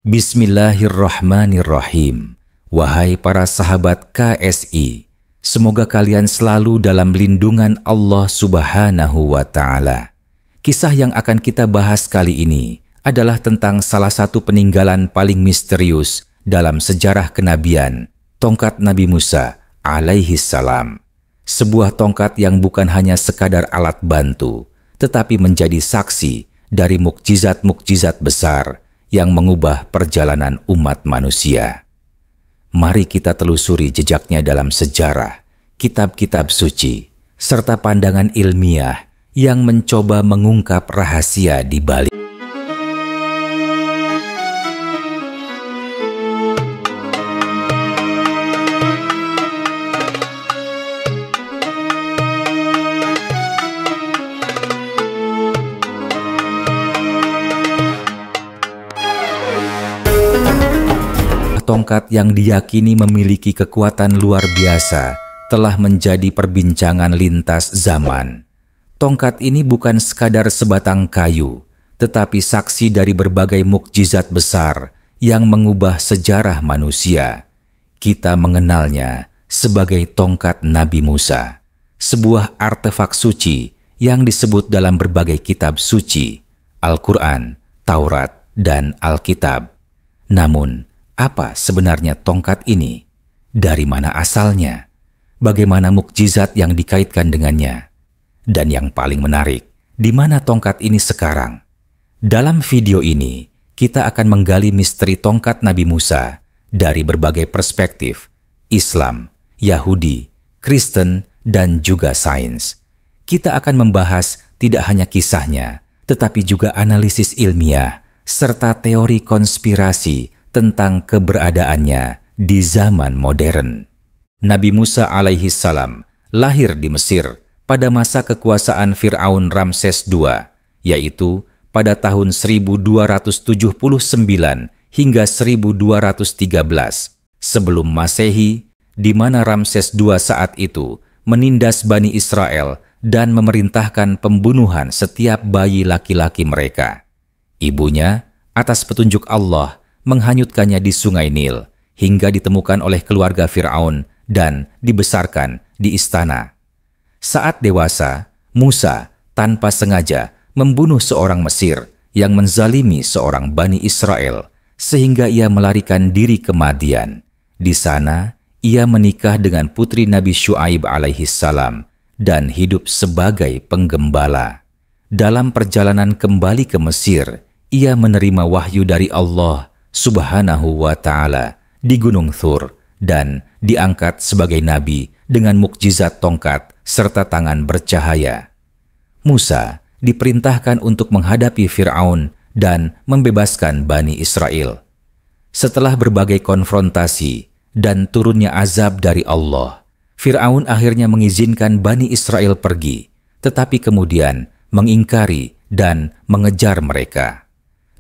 Bismillahirrahmanirrahim. Wahai para sahabat KSI, semoga kalian selalu dalam lindungan Allah Subhanahu wa Ta'ala. Kisah yang akan kita bahas kali ini adalah tentang salah satu peninggalan paling misterius dalam sejarah kenabian, tongkat Nabi Musa alaihi salam. Sebuah tongkat yang bukan hanya sekadar alat bantu, tetapi menjadi saksi dari mukjizat-mukjizat besar yang mengubah perjalanan umat manusia. Mari kita telusuri jejaknya dalam sejarah, kitab-kitab suci, serta pandangan ilmiah yang mencoba mengungkap rahasia di balik. Tongkat yang diyakini memiliki kekuatan luar biasa telah menjadi perbincangan lintas zaman. Tongkat ini bukan sekadar sebatang kayu, tetapi saksi dari berbagai mukjizat besar yang mengubah sejarah manusia. Kita mengenalnya sebagai tongkat Nabi Musa, sebuah artefak suci yang disebut dalam berbagai kitab suci, Al-Quran, Taurat, dan Alkitab. Namun, apa sebenarnya tongkat ini? Dari mana asalnya? Bagaimana mukjizat yang dikaitkan dengannya? Dan yang paling menarik, di mana tongkat ini sekarang? Dalam video ini, kita akan menggali misteri tongkat Nabi Musa dari berbagai perspektif, Islam, Yahudi, Kristen, dan juga sains. Kita akan membahas tidak hanya kisahnya, tetapi juga analisis ilmiah, serta teori konspirasi tentang keberadaannya di zaman modern. Nabi Musa alaihi salam lahir di Mesir pada masa kekuasaan Fir'aun Ramses II, yaitu pada tahun 1279 hingga 1213 sebelum Masehi, di mana Ramses II saat itu menindas Bani Israel dan memerintahkan pembunuhan setiap bayi laki-laki mereka. Ibunya, atas petunjuk Allah, menghanyutkannya di sungai Nil hingga ditemukan oleh keluarga Fir'aun dan dibesarkan di istana. Saat dewasa, Musa tanpa sengaja membunuh seorang Mesir yang menzalimi seorang Bani Israel sehingga ia melarikan diri ke Madian. Di sana, ia menikah dengan putri Nabi Syuaib alaihi salam dan hidup sebagai penggembala. Dalam perjalanan kembali ke Mesir, ia menerima wahyu dari Allah Subhanahu wa Ta'ala di Gunung Thur dan diangkat sebagai nabi dengan mukjizat tongkat serta tangan bercahaya. Musa diperintahkan untuk menghadapi Fir'aun dan membebaskan Bani Israel. Setelah berbagai konfrontasi dan turunnya azab dari Allah, Fir'aun akhirnya mengizinkan Bani Israel pergi, tetapi kemudian mengingkari dan mengejar mereka.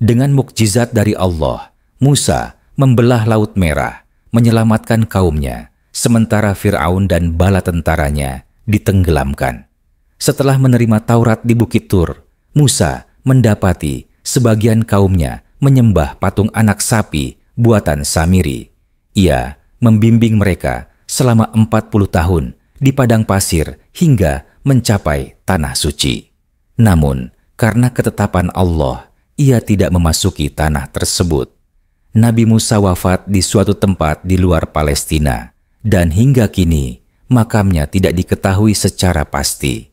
Dengan mukjizat dari Allah, Musa membelah Laut Merah, menyelamatkan kaumnya, sementara Fir'aun dan bala tentaranya ditenggelamkan. Setelah menerima Taurat di Bukit Tur, Musa mendapati sebagian kaumnya menyembah patung anak sapi buatan Samiri. Ia membimbing mereka selama 40 tahun di padang pasir hingga mencapai tanah suci. Namun, karena ketetapan Allah, ia tidak memasuki tanah tersebut. Nabi Musa wafat di suatu tempat di luar Palestina, dan hingga kini makamnya tidak diketahui secara pasti.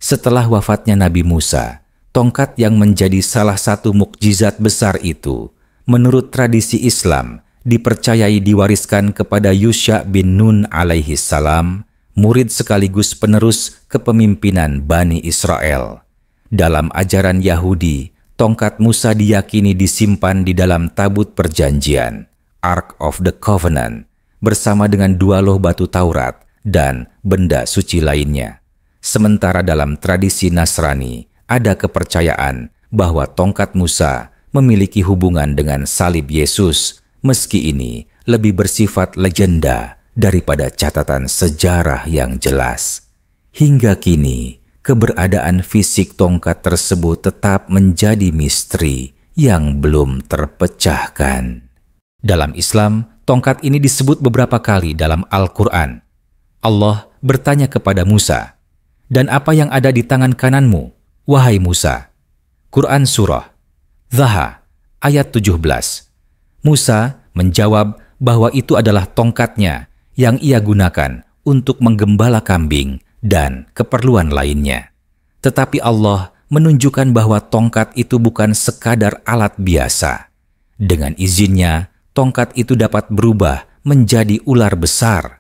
Setelah wafatnya Nabi Musa, tongkat yang menjadi salah satu mukjizat besar itu, menurut tradisi Islam, dipercayai diwariskan kepada Yusha bin Nun alaihi salam, murid sekaligus penerus kepemimpinan Bani Israel. Dalam ajaran Yahudi, tongkat Musa diyakini disimpan di dalam tabut perjanjian, Ark of the Covenant, bersama dengan 2 loh batu Taurat dan benda suci lainnya. Sementara dalam tradisi Nasrani, ada kepercayaan bahwa tongkat Musa memiliki hubungan dengan salib Yesus, meski ini lebih bersifat legenda daripada catatan sejarah yang jelas. Hingga kini, keberadaan fisik tongkat tersebut tetap menjadi misteri yang belum terpecahkan. Dalam Islam, tongkat ini disebut beberapa kali dalam Al-Quran. Allah bertanya kepada Musa, "Dan apa yang ada di tangan kananmu, wahai Musa?" Quran Surah Dhaha ayat 17. Musa menjawab bahwa itu adalah tongkatnya yang ia gunakan untuk menggembala kambing dan keperluan lainnya. Tetapi Allah menunjukkan bahwa tongkat itu bukan sekadar alat biasa. Dengan izinnya, tongkat itu dapat berubah menjadi ular besar.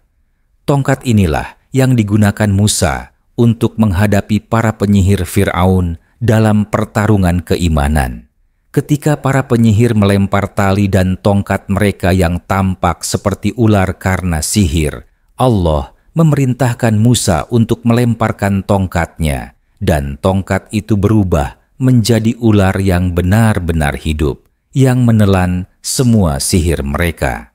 Tongkat inilah yang digunakan Musa untuk menghadapi para penyihir Fir'aun dalam pertarungan keimanan. Ketika para penyihir melempar tali dan tongkat mereka yang tampak seperti ular karena sihir, Allah memerintahkan Musa untuk melemparkan tongkatnya, dan tongkat itu berubah menjadi ular yang benar-benar hidup, yang menelan semua sihir mereka.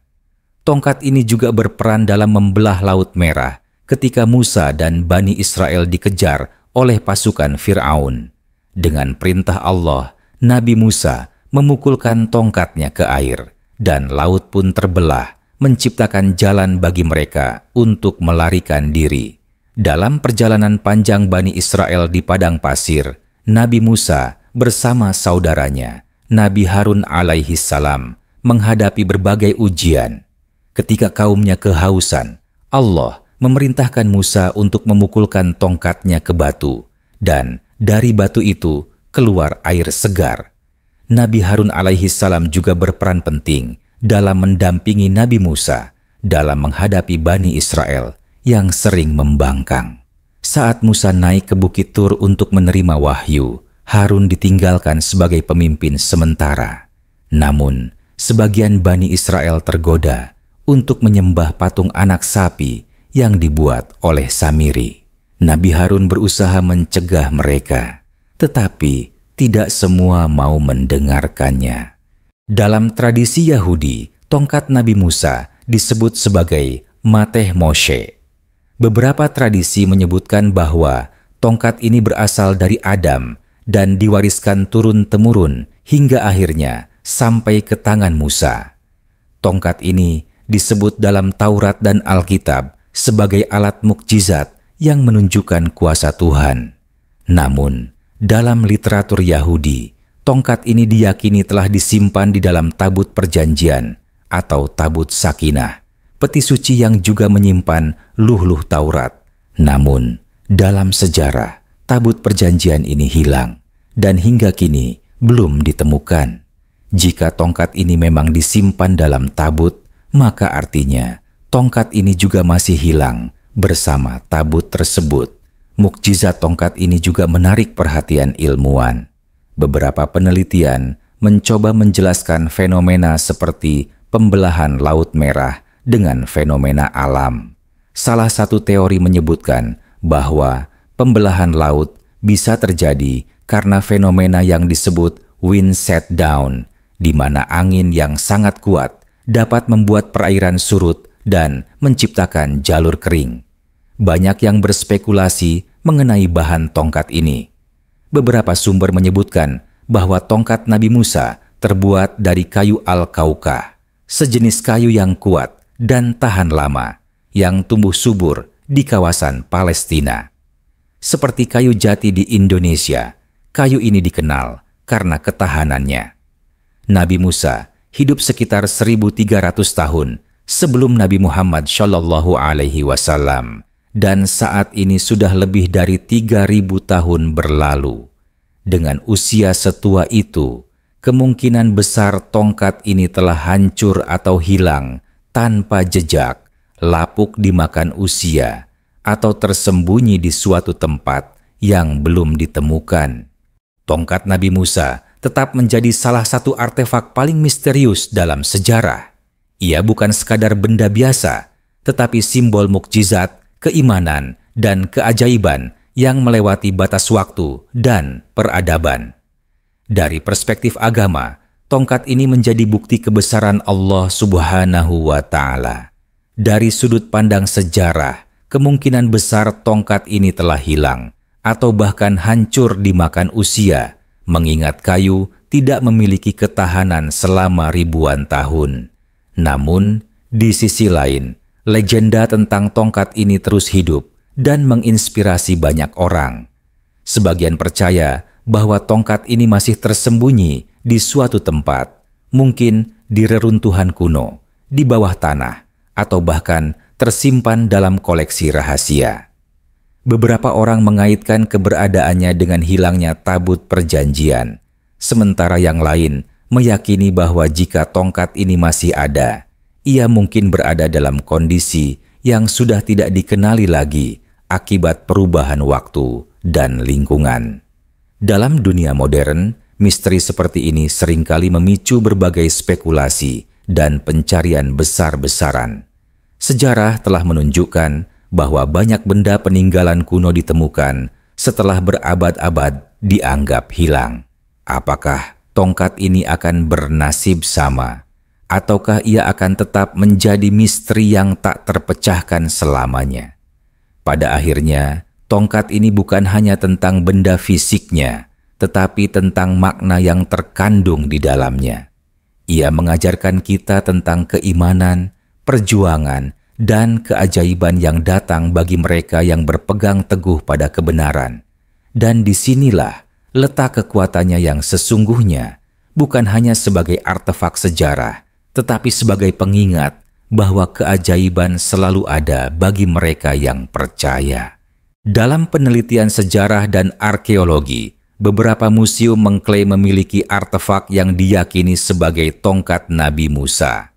Tongkat ini juga berperan dalam membelah Laut Merah ketika Musa dan Bani Israel dikejar oleh pasukan Fir'aun. Dengan perintah Allah, Nabi Musa memukulkan tongkatnya ke air, dan laut pun terbelah, menciptakan jalan bagi mereka untuk melarikan diri. Dalam perjalanan panjang Bani Israel di padang pasir, Nabi Musa bersama saudaranya, Nabi Harun alaihi salam, menghadapi berbagai ujian. Ketika kaumnya kehausan, Allah memerintahkan Musa untuk memukulkan tongkatnya ke batu, dan dari batu itu keluar air segar. Nabi Harun alaihi salam juga berperan penting dalam mendampingi Nabi Musa dalam menghadapi Bani Israel yang sering membangkang. Saat Musa naik ke Bukit Tur untuk menerima wahyu, Harun ditinggalkan sebagai pemimpin sementara. Namun, sebagian Bani Israel tergoda untuk menyembah patung anak sapi yang dibuat oleh Samiri. Nabi Harun berusaha mencegah mereka, tetapi tidak semua mau mendengarkannya. Dalam tradisi Yahudi, tongkat Nabi Musa disebut sebagai Mateh Moshe. Beberapa tradisi menyebutkan bahwa tongkat ini berasal dari Adam dan diwariskan turun-temurun hingga akhirnya sampai ke tangan Musa. Tongkat ini disebut dalam Taurat dan Alkitab sebagai alat mukjizat yang menunjukkan kuasa Tuhan. Namun, dalam literatur Yahudi, tongkat ini diyakini telah disimpan di dalam tabut perjanjian atau tabut sakinah, peti suci yang juga menyimpan luh-luh Taurat. Namun, dalam sejarah, tabut perjanjian ini hilang dan hingga kini belum ditemukan. Jika tongkat ini memang disimpan dalam tabut, maka artinya tongkat ini juga masih hilang bersama tabut tersebut. Mukjizat tongkat ini juga menarik perhatian ilmuwan. Beberapa penelitian mencoba menjelaskan fenomena seperti pembelahan Laut Merah dengan fenomena alam. Salah satu teori menyebutkan bahwa pembelahan laut bisa terjadi karena fenomena yang disebut wind set down, di mana angin yang sangat kuat dapat membuat perairan surut dan menciptakan jalur kering. Banyak yang berspekulasi mengenai bahan tongkat ini. Beberapa sumber menyebutkan bahwa tongkat Nabi Musa terbuat dari kayu al-kaukah, sejenis kayu yang kuat dan tahan lama, yang tumbuh subur di kawasan Palestina. Seperti kayu jati di Indonesia, kayu ini dikenal karena ketahanannya. Nabi Musa hidup sekitar 1300 tahun sebelum Nabi Muhammad Shallallahu Alaihi Wasallam, dan saat ini sudah lebih dari 3000 tahun berlalu. Dengan usia setua itu, kemungkinan besar tongkat ini telah hancur atau hilang tanpa jejak, lapuk dimakan usia, atau tersembunyi di suatu tempat yang belum ditemukan. Tongkat Nabi Musa tetap menjadi salah satu artefak paling misterius dalam sejarah. Ia bukan sekadar benda biasa, tetapi simbol mukjizat, keimanan, dan keajaiban yang melewati batas waktu dan peradaban. Dari perspektif agama, tongkat ini menjadi bukti kebesaran Allah Subhanahu wa Ta'ala. Dari sudut pandang sejarah, kemungkinan besar tongkat ini telah hilang atau bahkan hancur dimakan usia, mengingat kayu tidak memiliki ketahanan selama ribuan tahun. Namun, di sisi lain, legenda tentang tongkat ini terus hidup dan menginspirasi banyak orang. Sebagian percaya bahwa tongkat ini masih tersembunyi di suatu tempat, mungkin di reruntuhan kuno, di bawah tanah, atau bahkan tersimpan dalam koleksi rahasia. Beberapa orang mengaitkan keberadaannya dengan hilangnya tabut perjanjian, sementara yang lain meyakini bahwa jika tongkat ini masih ada, ia mungkin berada dalam kondisi yang sudah tidak dikenali lagi akibat perubahan waktu dan lingkungan. Dalam dunia modern, misteri seperti ini seringkali memicu berbagai spekulasi dan pencarian besar-besaran. Sejarah telah menunjukkan bahwa banyak benda peninggalan kuno ditemukan setelah berabad-abad dianggap hilang. Apakah tongkat ini akan bernasib sama? Ataukah ia akan tetap menjadi misteri yang tak terpecahkan selamanya? Pada akhirnya, tongkat ini bukan hanya tentang benda fisiknya, tetapi tentang makna yang terkandung di dalamnya. Ia mengajarkan kita tentang keimanan, perjuangan, dan keajaiban yang datang bagi mereka yang berpegang teguh pada kebenaran. Dan disinilah letak kekuatannya yang sesungguhnya, bukan hanya sebagai artefak sejarah, tetapi sebagai pengingat bahwa keajaiban selalu ada bagi mereka yang percaya. Dalam penelitian sejarah dan arkeologi, beberapa museum mengklaim memiliki artefak yang diyakini sebagai tongkat Nabi Musa.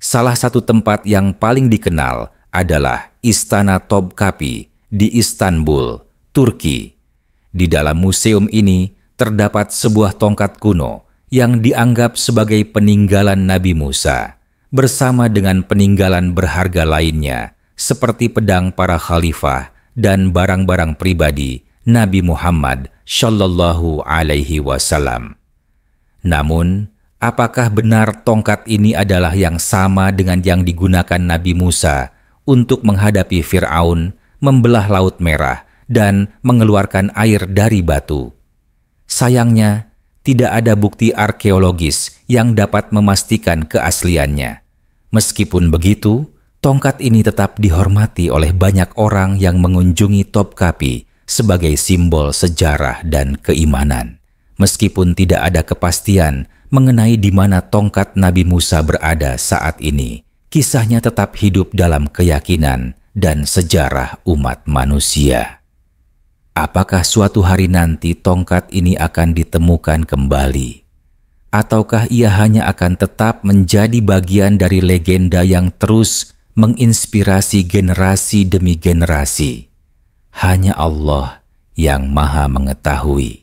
Salah satu tempat yang paling dikenal adalah Istana Topkapi di Istanbul, Turki. Di dalam museum ini terdapat sebuah tongkat kuno yang dianggap sebagai peninggalan Nabi Musa, bersama dengan peninggalan berharga lainnya seperti pedang para khalifah dan barang-barang pribadi Nabi Muhammad Shallallahu Alaihi Wasallam. Namun, apakah benar tongkat ini adalah yang sama dengan yang digunakan Nabi Musa untuk menghadapi Fir'aun, membelah Laut Merah, dan mengeluarkan air dari batu? Sayangnya, tidak ada bukti arkeologis yang dapat memastikan keasliannya. Meskipun begitu, tongkat ini tetap dihormati oleh banyak orang yang mengunjungi Topkapi sebagai simbol sejarah dan keimanan. Meskipun tidak ada kepastian mengenai di mana tongkat Nabi Musa berada saat ini, kisahnya tetap hidup dalam keyakinan dan sejarah umat manusia. Apakah suatu hari nanti tongkat ini akan ditemukan kembali? Ataukah ia hanya akan tetap menjadi bagian dari legenda yang terus menginspirasi generasi demi generasi? Hanya Allah yang Maha Mengetahui.